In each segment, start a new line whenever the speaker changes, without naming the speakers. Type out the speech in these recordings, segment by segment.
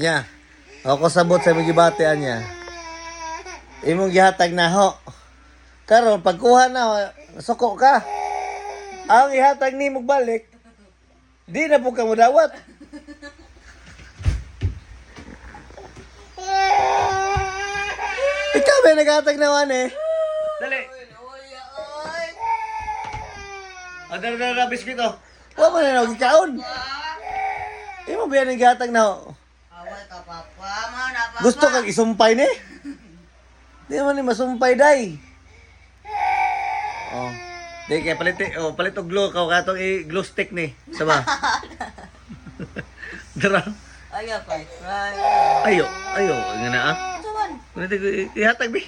Nya. Ako sabot sa mga gibatian niya. Imong gihatag na ho. Karon pagkuha na suko ka. Ang ihatag ni mo balik. Di na po ka mo dawat. Ikaw ba naghatag naman eh? Dali. Adar biskuit oh. Wa man na gikaon. Imo ba naghatag na ho?
Away ka, Papa. Mana, Papa.
Gusto kang isumpay ni? Di man ni masumpay day. Oh. Di kay palit og glue ka katong glue stick ni. Sama. Dara.
Ayaw, pa.
Ayo, nga na ah.
Saman.
Kuno ihatag bi.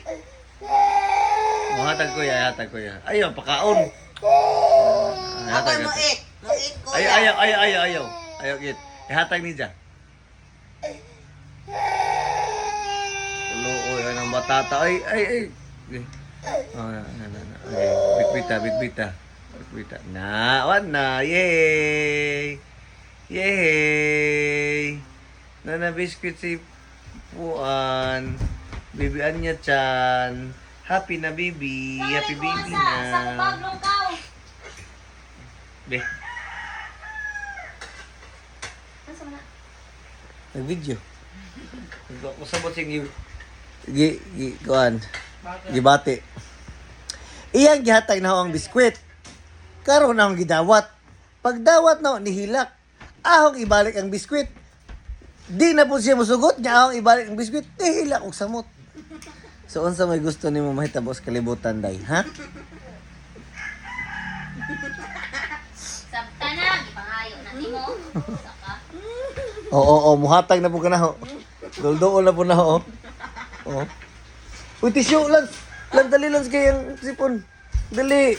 Hatag ko ya. Ayo pakaon.
Ako mo eat. Mo eat ko.
Ayaw git. Ihatag ni dyan. Ulo, yan ang batata. Ay. Oh, na. Okay. Bigbita. Na. Yay! Na biscuit si Puan. Baby Anya Chan. Happy na baby. Happy baby na. Be. Nag-video. Ako sabot sing kuan. Gibati. Iyang gihatag na ho ang biskwit. Karon na ang gidawat. Pagdawat na nihilak. Ahong ibalik ang biskwit. Di na po siya musugot niya ahong ibalik ang biskwit. Nihilak og samot. So unsa may gusto nimo mahitabo sa kalibutan day, ha?
Sabta na, ipangayo na nimo. Saka.
Oo, muhatag na po ka na ho. Duldoon na po na ho. Oo. Uy, tisyo, lang dali lang kayang sipon. Dali.